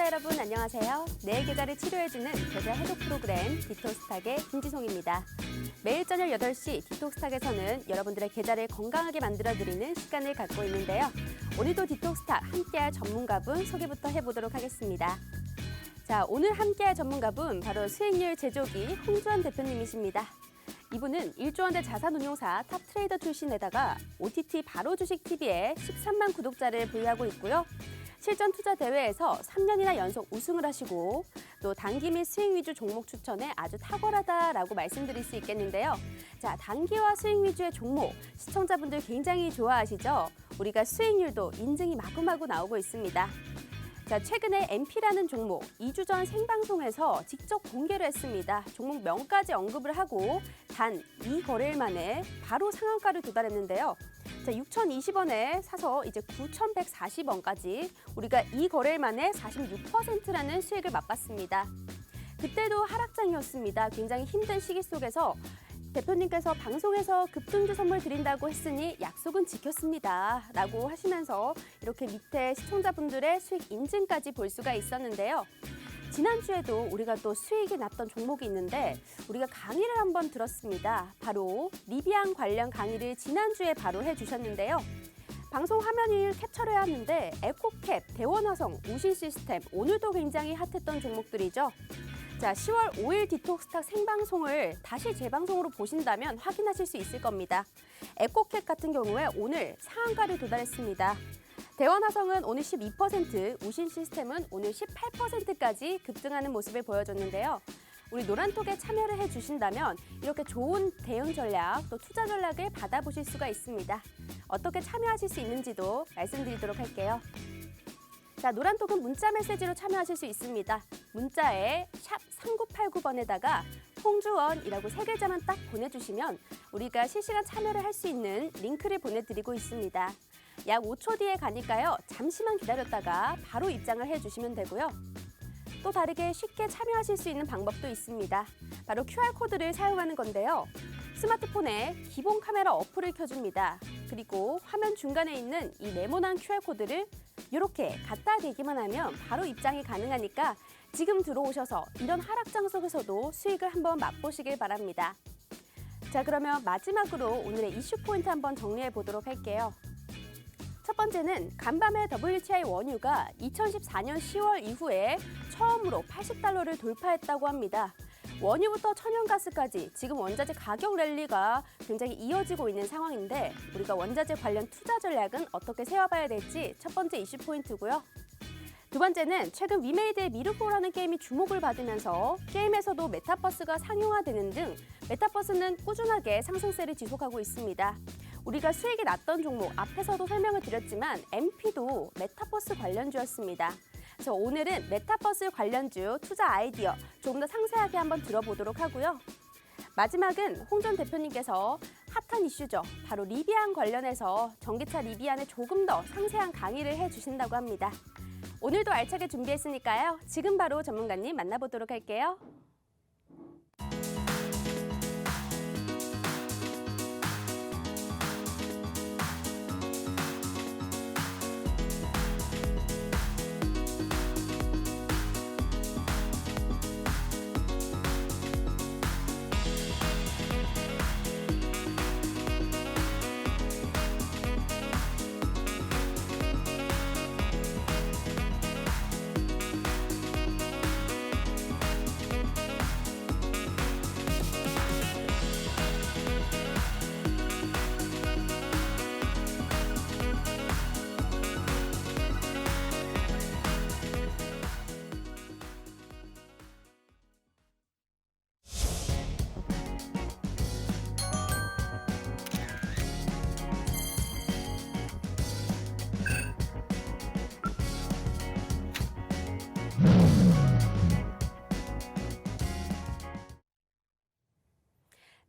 시청자 여러분 안녕하세요. 내 계좌를 치료해주는 계좌 해독 프로그램 디톡스탁의 김지송입니다. 매일 저녁 8시 디톡스탁에서는 여러분들의 계좌를 건강하게 만들어드리는 시간을 갖고 있는데요. 오늘도 디톡스탁 함께할 전문가분 소개부터 해보도록 하겠습니다. 자, 오늘 함께할 전문가분 바로 수익률 제조기 홍주환 대표님이십니다. 이분은 1조 원대 자산운용사 탑트레이더 출신에다가 OTT 바로 주식TV에 13만 구독자를 보유하고 있고요. 실전 투자 대회에서 3년이나 연속 우승을 하시고 또 단기 및 수익 위주 종목 추천에 아주 탁월하다라고 말씀드릴 수 있겠는데요. 자, 단기와 수익 위주의 종목 시청자분들 굉장히 좋아하시죠? 우리가 수익률도 인증이 마구마구 나오고 있습니다. 자, 최근에 MP라는 종목 2주 전 생방송에서 직접 공개를 했습니다. 종목 명까지 언급을 하고 단 2거래일 만에 바로 상한가를 도달했는데요. 자, 6,020원에 사서 이제 9,140원까지 우리가 2거래일 만에 46%라는 수익을 맛봤습니다. 그때도 하락장이었습니다. 굉장히 힘든 시기 속에서 대표님께서 방송에서 급등주 선물 드린다고 했으니 약속은 지켰습니다. 라고 하시면서 이렇게 밑에 시청자분들의 수익 인증까지 볼 수가 있었는데요. 지난주에도 우리가 또 수익이 났던 종목이 있는데 우리가 강의를 한번 들었습니다. 바로 리비안 관련 강의를 지난주에 바로 해주셨는데요. 방송 화면을 캡처를 해왔는데 에코캡, 대원화성, 우신시스템 오늘도 굉장히 핫했던 종목들이죠. 자, 10월 5일 디톡스탁 생방송을 다시 재방송으로 보신다면 확인하실 수 있을 겁니다. 에코캡 같은 경우에 오늘 상한가를 도달했습니다. 대원화성은 오늘 12%, 우신시스템은 오늘 18%까지 급등하는 모습을 보여줬는데요. 우리 노란톡에 참여를 해주신다면 이렇게 좋은 대응 전략, 또 투자 전략을 받아보실 수가 있습니다. 어떻게 참여하실 수 있는지도 말씀드리도록 할게요. 자, 노란톡은 문자 메시지로 참여하실 수 있습니다. 문자에 샵 3989번에다가 홍주원이라고 3글자만 딱 보내주시면 우리가 실시간 참여를 할 수 있는 링크를 보내드리고 있습니다. 약 5초 뒤에 가니까요. 잠시만 기다렸다가 바로 입장을 해주시면 되고요. 또 다르게 쉽게 참여하실 수 있는 방법도 있습니다. 바로 QR코드를 사용하는 건데요. 스마트폰에 기본 카메라 어플을 켜줍니다. 그리고 화면 중간에 있는 이 네모난 QR코드를 이렇게 갖다 대기만 하면 바로 입장이 가능하니까 지금 들어오셔서 이런 하락장 속에서도 수익을 한번 맛보시길 바랍니다. 자, 그러면 마지막으로 오늘의 이슈 포인트 한번 정리해 보도록 할게요. 첫 번째는 간밤에 WTI 원유가 2014년 10월 이후에 처음으로 80달러를 돌파했다고 합니다. 원유부터 천연가스까지 지금 원자재 가격 랠리가 굉장히 이어지고 있는 상황인데 우리가 원자재 관련 투자 전략은 어떻게 세워봐야 될지 첫 번째 이슈 포인트고요. 두 번째는 최근 위메이드의 미르포라는 게임이 주목을 받으면서 게임에서도 메타버스가 상용화되는 등 메타버스는 꾸준하게 상승세를 지속하고 있습니다. 우리가 수익이 났던 종목 앞에서도 설명을 드렸지만 MP도 메타버스 관련주였습니다. 그래서 오늘은 메타버스 관련주 투자 아이디어 조금 더 상세하게 한번 들어보도록 하고요. 마지막은 홍 전 대표님께서 핫한 이슈죠. 바로 리비안 관련해서 전기차 리비안에 조금 더 상세한 강의를 해주신다고 합니다. 오늘도 알차게 준비했으니까요. 지금 바로 전문가님 만나보도록 할게요.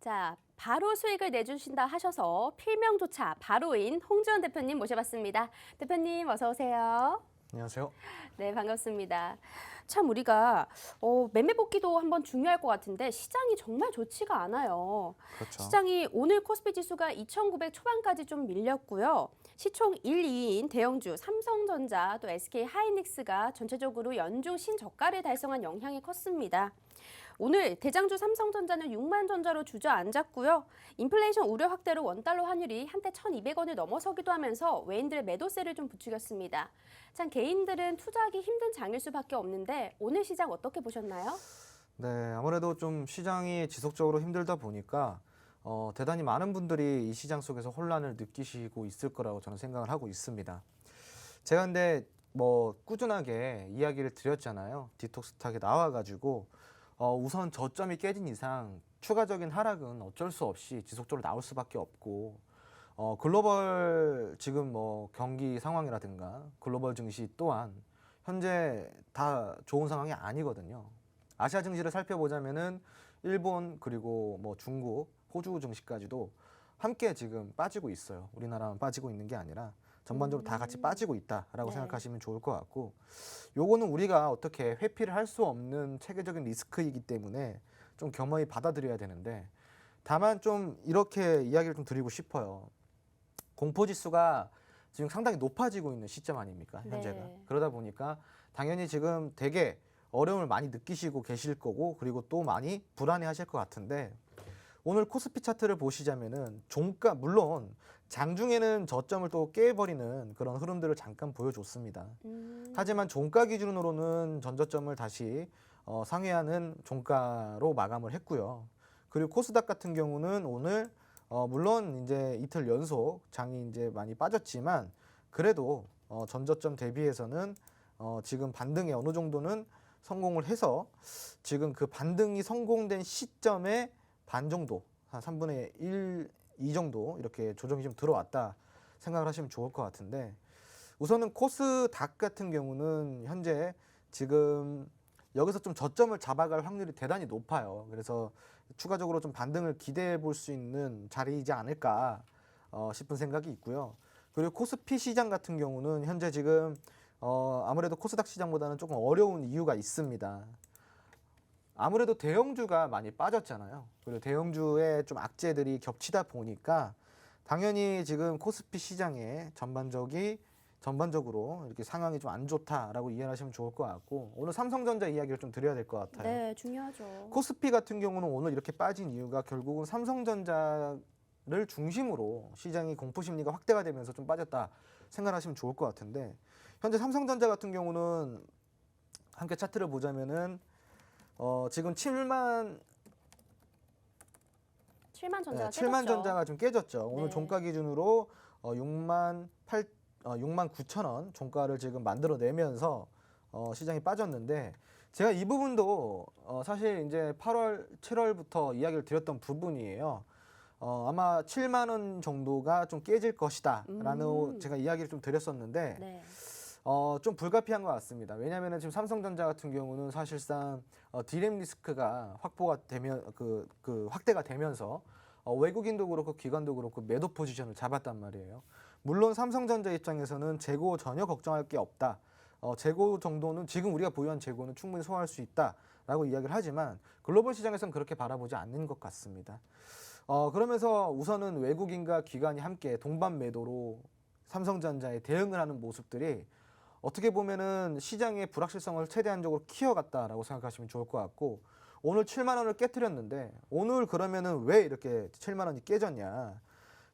자, 바로 수익을 내주신다 하셔서 필명조차 바로인 홍주환 대표님 모셔봤습니다. 대표님 어서 오세요. 안녕하세요. 네, 반갑습니다. 참 우리가 매매 복귀도 한번 중요할 것 같은데 시장이 정말 좋지가 않아요. 그렇죠. 시장이 오늘 코스피 지수가 2,900 초반까지 좀 밀렸고요. 시총 1, 2위인 대형주 삼성전자 또 SK 하이닉스가 전체적으로 연중 신저가를 달성한 영향이 컸습니다. 오늘 대장주 삼성전자는 6만 전자로 주저앉았고요. 인플레이션 우려 확대로 원달러 환율이 한때 1,200원을 넘어서기도 하면서 외인들의 매도세를 좀 부추겼습니다. 참 개인들은 투자하기 힘든 장일 수밖에 없는데 오늘 시장 어떻게 보셨나요? 네, 아무래도 좀 시장이 지속적으로 힘들다 보니까 대단히 많은 분들이 이 시장 속에서 혼란을 느끼시고 있을 거라고 저는 생각을 하고 있습니다. 제가 근데 뭐 꾸준하게 이야기를 드렸잖아요. 디톡스탁에 나와가지고 우선 저점이 깨진 이상 추가적인 하락은 어쩔 수 없이 지속적으로 나올 수밖에 없고 글로벌 지금 뭐 경기 상황이라든가 글로벌 증시 또한 현재 다 좋은 상황이 아니거든요. 아시아 증시를 살펴보자면은 일본 그리고 뭐 중국, 호주 증시까지도 함께 지금 빠지고 있어요. 우리나라만 빠지고 있는 게 아니라 전반적으로 다 같이 빠지고 있다라고 네. 생각하시면 좋을 것 같고, 요거는 우리가 어떻게 회피를 할 수 없는 체계적인 리스크이기 때문에 좀 겸허히 받아들여야 되는데, 다만 좀 이렇게 이야기를 좀 드리고 싶어요. 공포지수가 지금 상당히 높아지고 있는 시점 아닙니까, 현재가. 네. 그러다 보니까 당연히 지금 되게 어려움을 많이 느끼시고 계실 거고, 그리고 또 많이 불안해 하실 것 같은데, 오늘 코스피 차트를 보시자면은 종가, 물론 장중에는 저점을 또 깨버리는 그런 흐름들을 잠깐 보여줬습니다. 하지만 종가 기준으로는 전저점을 다시 상회하는 종가로 마감을 했고요. 그리고 코스닥 같은 경우는 오늘 물론 이제 이틀 연속 장이 이제 많이 빠졌지만 그래도 전저점 대비해서는 지금 반등에 어느 정도는 성공을 해서 지금 그 반등이 성공된 시점에 반 정도, 한 3분의 1, 2 정도 이렇게 조정이 좀 들어왔다 생각을 하시면 좋을 것 같은데, 우선은 코스닥 같은 경우는 현재 지금 여기서 좀 저점을 잡아갈 확률이 대단히 높아요. 그래서 추가적으로 좀 반등을 기대해 볼 수 있는 자리이지 않을까 싶은 생각이 있고요. 그리고 코스피 시장 같은 경우는 현재 지금 아무래도 코스닥 시장보다는 조금 어려운 이유가 있습니다. 아무래도 대형주가 많이 빠졌잖아요. 그리고 대형주의 좀 악재들이 겹치다 보니까 당연히 지금 코스피 시장의 전반적으로 이렇게 상황이 좀 안 좋다라고 이해하시면 좋을 것 같고, 오늘 삼성전자 이야기를 좀 드려야 될 것 같아요. 네, 중요하죠. 코스피 같은 경우는 오늘 이렇게 빠진 이유가 결국은 삼성전자를 중심으로 시장이 공포 심리가 확대가 되면서 좀 빠졌다 생각하시면 좋을 것 같은데, 현재 삼성전자 같은 경우는 함께 차트를 보자면은 지금 7만 전자가 7만 깨졌죠. 전자가 좀 깨졌죠. 오늘 네. 종가 기준으로 6만 9천 원 종가를 지금 만들어내면서 시장이 빠졌는데, 제가 이 부분도 사실 이제 8월, 7월부터 이야기를 드렸던 부분이에요. 아마 7만 원 정도가 좀 깨질 것이다라는 제가 이야기를 좀 드렸었는데, 네. 좀 불가피한 것 같습니다. 왜냐하면 지금 삼성전자 같은 경우는 사실상 디램 리스크가 확보가 되면 그 확대가 되면서 외국인도 그렇고 기관도 그렇고 매도 포지션을 잡았단 말이에요. 물론 삼성전자 입장에서는 재고 전혀 걱정할 게 없다. 재고 정도는 지금 우리가 보유한 재고는 충분히 소화할 수 있다라고 이야기를 하지만 글로벌 시장에서는 그렇게 바라보지 않는 것 같습니다. 그러면서 우선은 외국인과 기관이 함께 동반 매도로 삼성전자에 대응을 하는 모습들이 어떻게 보면은 시장의 불확실성을 최대한적으로 키워갔다라고 생각하시면 좋을 것 같고, 오늘 7만 원을 깨뜨렸는데 오늘 그러면은 왜 이렇게 7만 원이 깨졌냐?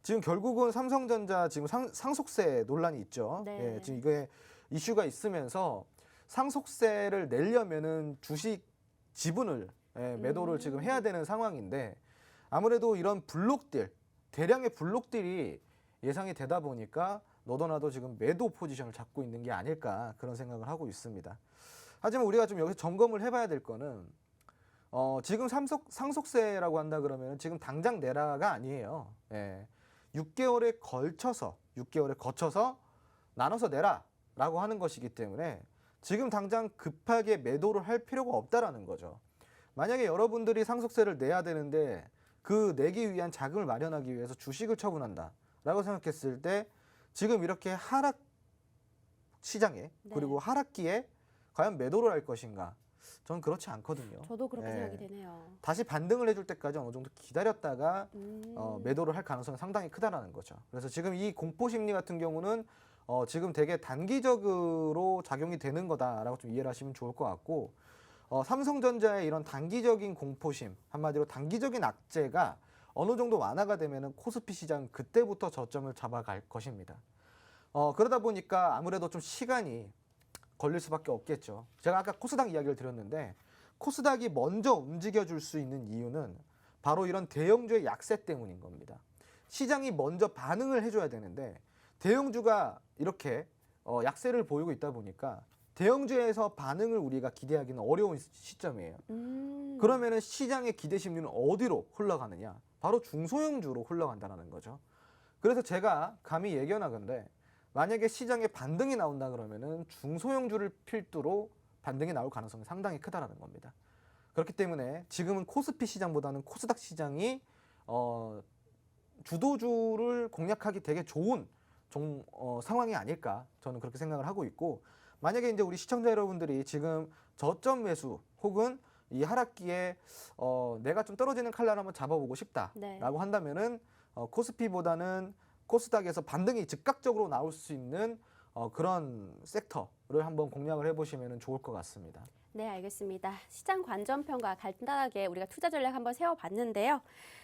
지금 결국은 삼성전자 지금 상속세 논란이 있죠. 네. 예, 지금 이게 이슈가 있으면서 상속세를 내려면은 주식 지분을 매도를 지금 해야 되는 상황인데, 아무래도 이런 대량의 블록들이 예상이 되다 보니까 너도 나도 지금 매도 포지션을 잡고 있는 게 아닐까, 그런 생각을 하고 있습니다. 하지만 우리가 좀 여기서 점검을 해봐야 될 거는 지금 상속세라고 한다 그러면 지금 당장 내라가 아니에요. 6개월에 거쳐서 나눠서 내라라고 하는 것이기 때문에 지금 당장 급하게 매도를 할 필요가 없다라는 거죠. 만약에 여러분들이 상속세를 내야 되는데 그 내기 위한 자금을 마련하기 위해서 주식을 처분한다라고 생각했을 때 지금 이렇게 시장에 네. 그리고 하락기에 과연 매도를 할 것인가? 저는 그렇지 않거든요. 저도 그렇게 네. 생각이 되네요. 다시 반등을 해줄 때까지 어느 정도 기다렸다가 음. 매도를 할 가능성이 상당히 크다라는 거죠. 그래서 지금 이 공포 심리 같은 경우는 지금 되게 단기적으로 작용이 되는 거다라고 좀 이해를 하시면 좋을 것 같고 삼성전자의 이런 단기적인 공포심, 한마디로 단기적인 악재가 어느 정도 완화가 되면은 코스피 시장 그때부터 저점을 잡아갈 것입니다. 그러다 보니까 아무래도 좀 시간이 걸릴 수밖에 없겠죠. 제가 아까 코스닥 이야기를 드렸는데 코스닥이 먼저 움직여줄 수 있는 이유는 바로 이런 대형주의 약세 때문인 겁니다. 시장이 먼저 반응을 해줘야 되는데 대형주가 이렇게 약세를 보이고 있다 보니까 대형주에서 반응을 우리가 기대하기는 어려운 시점이에요. 그러면은 시장의 기대 심리는 어디로 흘러가느냐? 바로 중소형주로 흘러간다는 거죠. 그래서 제가 감히 예견하건데 만약에 시장에 반등이 나온다 그러면은 중소형주를 필두로 반등이 나올 가능성이 상당히 크다라는 겁니다. 그렇기 때문에 지금은 코스피 시장보다는 코스닥 시장이 주도주를 공략하기 되게 좋은 상황이 아닐까 저는 그렇게 생각을 하고 있고 만약에 이제 우리 시청자 여러분들이 지금 저점 매수 혹은 이 하락기에 내가 좀 떨어지는 칼날 한번 잡아보고 싶다라고 네. 한다면은 코스피보다는 코스닥에서 반등이 즉각적으로 나올 수 있는 그런 섹터를 한번 공략을 해보시면 좋을 것 같습니다. 네, 알겠습니다. 시장 관전평가 간단하게 우리가 투자 전략 한번 세워봤는데요.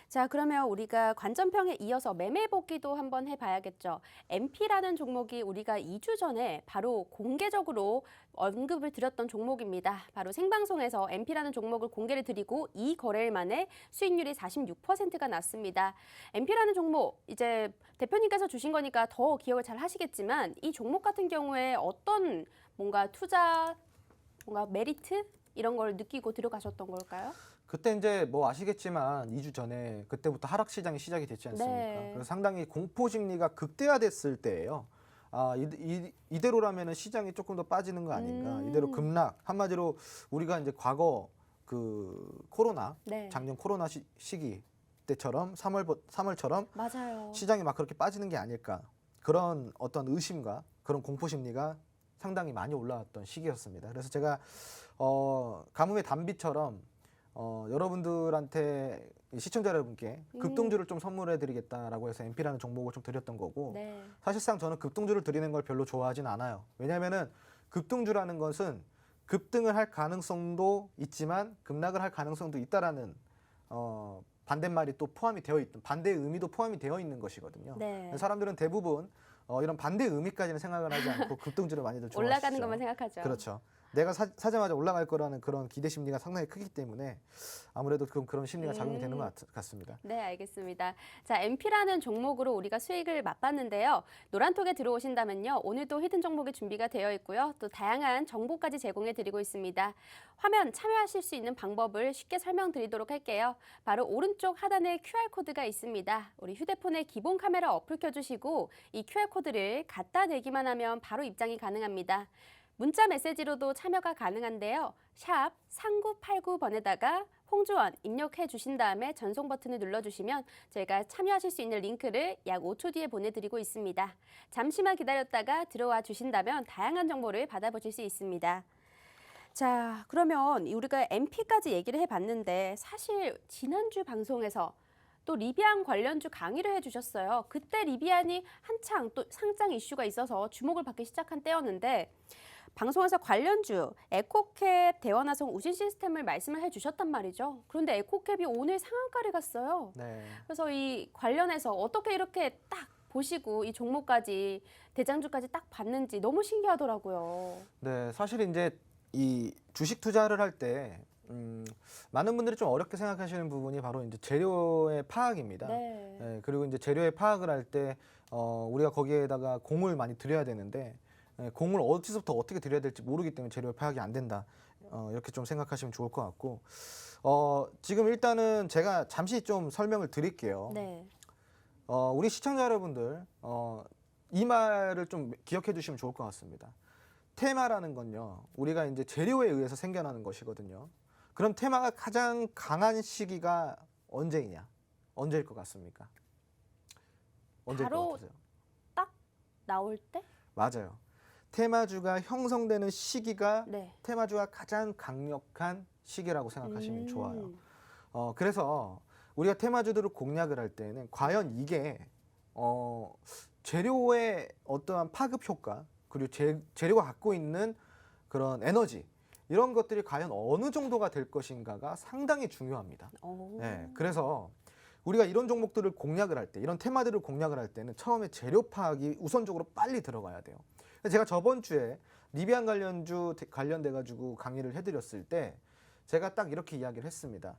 자, 그러면 우리가 관전평에 이어서 매매 복귀도 한번 해봐야겠죠. MP라는 종목이 우리가 2주 전에 바로 공개적으로 언급을 드렸던 종목입니다. 바로 생방송에서 MP라는 종목을 공개를 드리고 이 거래일 만에 수익률이 46%가 났습니다. MP라는 종목 이제 대표님께서 주신 거니까 더 기억을 잘 하시겠지만 이 종목 같은 경우에 어떤 뭔가 투자 뭔가 메리트 이런 걸 느끼고 들어가셨던 걸까요? 그때 이제 뭐 아시겠지만 2주 전에 그때부터 하락 시장이 시작이 됐지 않습니까? 네. 그래서 상당히 공포 심리가 극대화됐을 때예요. 이대로라면은 시장이 조금 더 빠지는 거 아닌가? 이대로 급락. 한마디로 우리가 이제 과거 그 코로나 네. 작년 코로나 시기 때처럼 3월처럼 맞아요. 시장이 막 그렇게 빠지는 게 아닐까? 그런 어떤 의심과 그런 공포 심리가 상당히 많이 올라왔던 시기였습니다. 그래서 제가 가뭄의 단비처럼 여러분들한테 시청자 여러분께 급등주를 좀 선물해 드리겠다라고 해서 MP라는 종목을 좀 드렸던 거고 네. 사실상 저는 급등주를 드리는 걸 별로 좋아하진 않아요. 왜냐하면은 급등주라는 것은 급등을 할 가능성도 있지만 급락을 할 가능성도 있다라는 반대말이 또 포함이 되어 있던 반대의 의미도 포함이 되어 있는 것이거든요. 네. 사람들은 대부분 이런 반대 의미까지는 생각을 하지 않고 급등주를 많이들 좋아하시죠. 올라가는 것만 생각하죠. 그렇죠. 내가 사자마자 올라갈 거라는 그런 기대 심리가 상당히 크기 때문에 아무래도 그런 심리가 작용이 되는 것 같습니다. 네, 알겠습니다. 자, MP라는 종목으로 우리가 수익을 맛봤는데요. 노란톡에 들어오신다면요. 오늘도 히든 종목이 준비가 되어 있고요. 또 다양한 정보까지 제공해 드리고 있습니다. 화면 참여하실 수 있는 방법을 쉽게 설명드리도록 할게요. 바로 오른쪽 하단에 QR코드가 있습니다. 우리 휴대폰에 기본 카메라 어플 켜주시고 이 QR코드를 갖다 대기만 하면 바로 입장이 가능합니다. 문자 메시지로도 참여가 가능한데요. 샵 3989번에다가 홍주원 입력해 주신 다음에 전송 버튼을 눌러주시면 저희가 참여하실 수 있는 링크를 약 5초 뒤에 보내드리고 있습니다. 잠시만 기다렸다가 들어와 주신다면 다양한 정보를 받아보실 수 있습니다. 자, 그러면 우리가 MP까지 얘기를 해봤는데 사실 지난주 방송에서 또 리비안 관련주 강의를 해주셨어요. 그때 리비안이 한창 또 상장 이슈가 있어서 주목을 받기 시작한 때였는데 방송에서 관련주 에코캡, 대원화성, 우신 시스템을 말씀을 해주셨단 말이죠. 그런데 에코캡이 오늘 상한가를 갔어요. 네. 그래서 이 관련해서 어떻게 이렇게 딱 보시고 이 종목까지 대장주까지 딱 봤는지 너무 신기하더라고요. 네, 사실 이제 이 주식 투자를 할 때 많은 분들이 좀 어렵게 생각하시는 부분이 바로 이제 재료의 파악입니다. 네. 네, 그리고 이제 재료의 파악을 할 때 우리가 거기에다가 공을 많이 들여야 되는데 공을 어디서부터 어떻게 들여야 될지 모르기 때문에 재료의 파악이 안 된다. 이렇게 좀 생각하시면 좋을 것 같고 지금 일단은 제가 잠시 좀 설명을 드릴게요. 네. 우리 시청자 여러분들 이 말을 좀 기억해 두시면 좋을 것 같습니다. 테마라는 건요, 우리가 이제 재료에 의해서 생겨나는 것이거든요. 그럼 테마가 가장 강한 시기가 언제이냐? 언제일 것 같습니까? 언제일 것 바로 같으세요? 딱 나올 때? 맞아요. 테마주가 형성되는 시기가 네. 테마주가 가장 강력한 시기라고 생각하시면 좋아요. 그래서 우리가 테마주들을 공략을 할 때는 과연 이게 재료의 어떠한 파급 효과 그리고 재료가 갖고 있는 그런 에너지 이런 것들이 과연 어느 정도가 될 것인가가 상당히 중요합니다. 네, 그래서 우리가 이런 종목들을 공략을 할 때, 이런 테마들을 공략을 할 때는 처음에 재료 파악이 우선적으로 빨리 들어가야 돼요. 제가 저번 주에 리비안 관련돼 가지고 강의를 해드렸을 때 제가 딱 이렇게 이야기를 했습니다.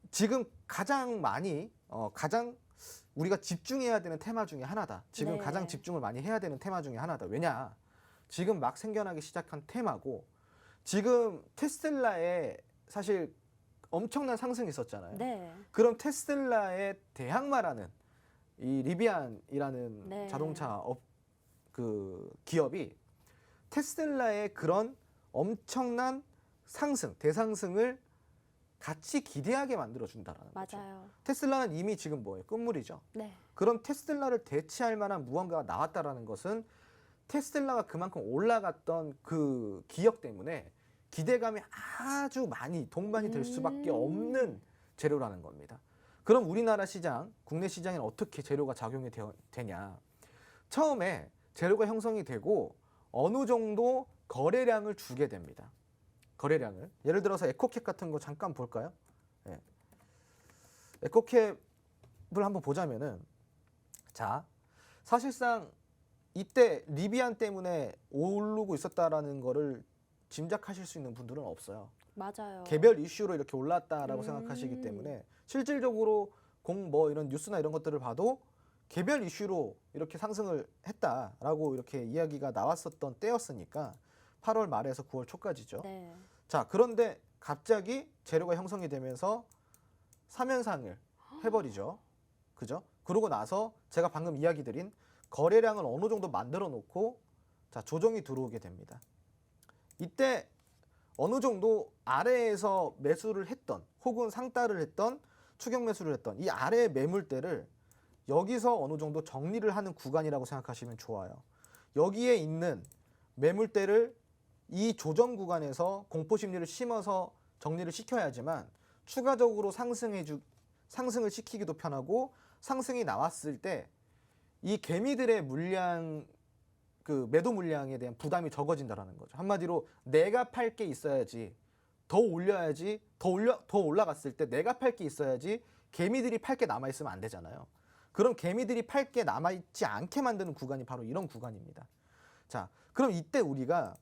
지금 가장 많이 가장 우리가 집중해야 되는 테마 중에 하나다. 지금 네. 가장 집중을 많이 해야 되는 테마 중에 하나다. 왜냐? 지금 막 생겨나기 시작한 테마고 지금 테슬라에 사실 엄청난 상승이 있었잖아요. 네. 그럼 테슬라의 대항마라는 이 리비안이라는 네. 자동차 그 기업이 테슬라의 그런 엄청난 대상승을 같이 기대하게 만들어 준다라는 거죠. 맞아요. 테슬라는 이미 지금 뭐예요? 끝물이죠. 네. 그럼 테슬라를 대체할 만한 무언가가 나왔다라는 것은 테슬라가 그만큼 올라갔던 그 기억 때문에 기대감이 아주 많이 동반이 될 수밖에 없는 재료라는 겁니다. 그럼 우리나라 시장, 국내 시장에는 어떻게 재료가 작용이 되냐? 처음에 재료가 형성이 되고 어느 정도 거래량을 주게 됩니다. 거래량을. 예를 들어서 에코캡 같은 거 잠깐 볼까요? 네. 에코캡을 한번 보자면은 자, 사실상 이때 리비안 때문에 오르고 있었다라는 거를 짐작하실 수 있는 분들은 없어요. 맞아요. 개별 이슈로 이렇게 올랐다라고 생각하시기 때문에 실질적으로 이런 뉴스나 이런 것들을 봐도 개별 이슈로 이렇게 상승을 했다라고 이렇게 이야기가 나왔었던 때였으니까 8월 말에서 9월 초까지죠. 네. 자, 그런데 갑자기 재료가 형성이 되면서 3연상을 해버리죠. 그죠? 그러고 나서 제가 방금 이야기 드린 거래량을 어느 정도 만들어 놓고 자, 조정이 들어오게 됩니다. 이때 어느 정도 아래에서 매수를 했던 혹은 상따를 했던 추격 매수를 했던 이 아래의 매물대를 여기서 어느 정도 정리를 하는 구간이라고 생각하시면 좋아요. 여기에 있는 매물대를 이 조정 구간에서 공포 심리를 심어서 정리를 시켜야지만 추가적으로 상승을 시키기도 편하고 상승이 나왔을 때 이 개미들의 물량 그 매도 물량에 대한 부담이 적어진다라는 거죠. 한마디로 내가 팔 게 있어야지 더 올려야지 더 올라갔을 때 내가 팔 게 있어야지 개미들이 팔 게 남아 있으면 안 되잖아요. 그럼 개미들이 팔 게 남아 있지 않게 만드는 구간이 바로 이런 구간입니다. 자, 그럼 이때 우리가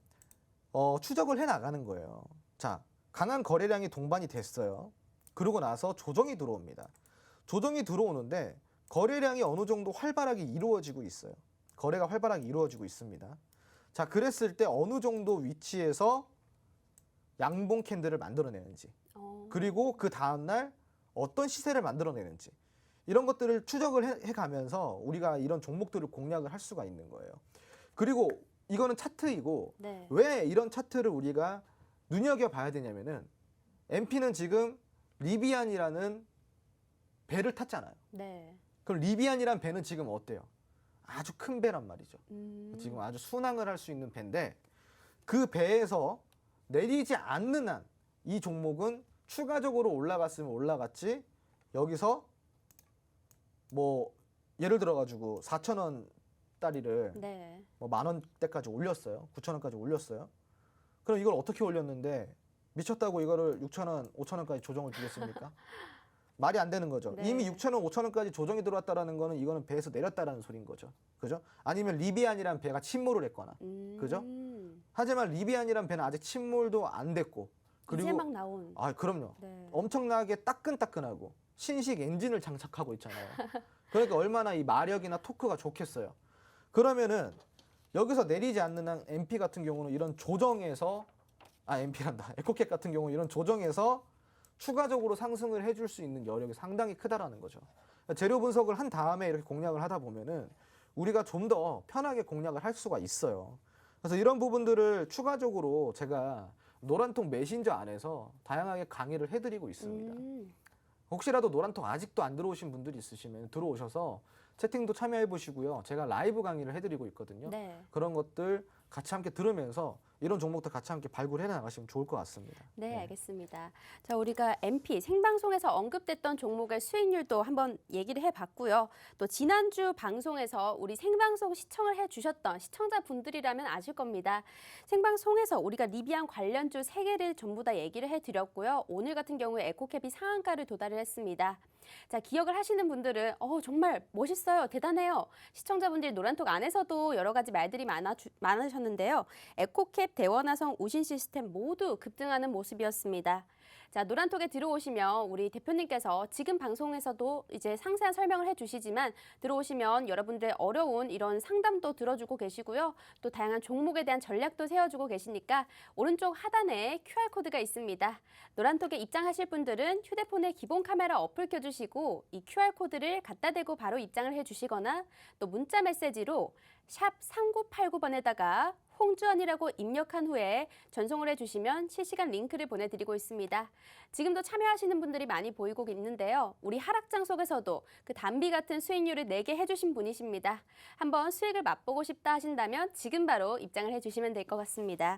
추적을 해 나가는 거예요. 자, 강한 거래량이 동반이 됐어요. 그러고 나서 조정이 들어옵니다. 조정이 들어오는데 거래량이 어느 정도 활발하게 이루어지고 있어요. 거래가 활발하게 이루어지고 있습니다. 자, 그랬을 때 어느 정도 위치에서 양봉 캔들을 만들어내는지 그리고 그 다음날 어떤 시세를 만들어내는지 이런 것들을 추적을 해가면서 우리가 이런 종목들을 공략을 할 수가 있는 거예요. 그리고 이거는 차트이고 네. 왜 이런 차트를 우리가 눈여겨봐야 되냐면은 MP는 지금 리비안이라는 배를 탔잖아요. 네. 그럼 리비안이란 배는 지금 어때요? 아주 큰 배란 말이죠. 지금 아주 순항을 할 수 있는 배인데 그 배에서 내리지 않는 한 이 종목은 추가적으로 올라갔으면 올라갔지 여기서 뭐 예를 들어 가지고 4,000원 따리를 네. 뭐 10,000원대까지 올렸어요. 9,000원까지 올렸어요. 그럼 이걸 어떻게 올렸는데 미쳤다고 이거를 6,000원, 5,000원까지 조정을 주겠습니까? 말이 안 되는 거죠. 네. 이미 6,000원, 5,000원까지 조정이 들어왔다라는 거는 이거는 배에서 내렸다라는 소리인 거죠. 그죠? 아니면 리비안이란 배가 침몰을 했거나. 그죠? 하지만 리비안이란 배는 아직 침몰도 안 됐고. 그리고 이제 막 나온. 그럼요. 네. 엄청나게 따끈따끈하고 신식 엔진을 장착하고 있잖아요. 그러니까 얼마나 이 마력이나 토크가 좋겠어요. 그러면은 여기서 내리지 않는 한 MP 같은 경우는 이런 조정에서 MP란다. 에코캡 같은 경우 이런 조정에서 추가적으로 상승을 해줄 수 있는 여력이 상당히 크다라는 거죠. 재료 분석을 한 다음에 이렇게 공략을 하다 보면은 우리가 좀 더 편하게 공략을 할 수가 있어요. 그래서 이런 부분들을 추가적으로 제가 노란통 메신저 안에서 다양하게 강의를 해드리고 있습니다. 혹시라도 노란통 아직도 안 들어오신 분들이 있으시면 들어오셔서 채팅도 참여해 보시고요. 제가 라이브 강의를 해드리고 있거든요. 네. 그런 것들 같이 함께 들으면서 이런 종목들 같이 함께 발굴해 나가시면 좋을 것 같습니다. 네, 알겠습니다. 자, 우리가 MP 생방송에서 언급됐던 종목의 수익률도 한번 얘기를 해봤고요. 또 지난주 방송에서 우리 생방송 시청을 해주셨던 시청자분들이라면 아실 겁니다. 생방송에서 우리가 리비안 관련주 3개를 전부 다 얘기를 해드렸고요. 오늘 같은 경우에 에코캡이 상한가를 도달을 했습니다. 자, 기억을 하시는 분들은 정말 멋있어요. 대단해요. 시청자분들이 노란톡 안에서도 여러 가지 말들이 많으셨는데요. 에코캡, 대원화성, 우신시스템 모두 급등하는 모습이었습니다. 자, 노란톡에 들어오시면 우리 대표님께서 지금 방송에서도 이제 상세한 설명을 해주시지만 들어오시면 여러분들의 어려운 이런 상담도 들어주고 계시고요. 또 다양한 종목에 대한 전략도 세워주고 계시니까 오른쪽 하단에 QR코드가 있습니다. 노란톡에 입장하실 분들은 휴대폰에 기본 카메라 어플 켜주시고 이 QR코드를 갖다 대고 바로 입장을 해주시거나 또 문자 메시지로 샵 3989번에다가 홍주원이라고 입력한 후에 전송을 해주시면 실시간 링크를 보내드리고 있습니다. 지금도 참여하시는 분들이 많이 보이고 있는데요. 우리 하락장 속에서도 그 단비 같은 수익률을 내게 해주신 분이십니다. 한번 수익을 맛보고 싶다 하신다면 지금 바로 입장을 해주시면 될 것 같습니다.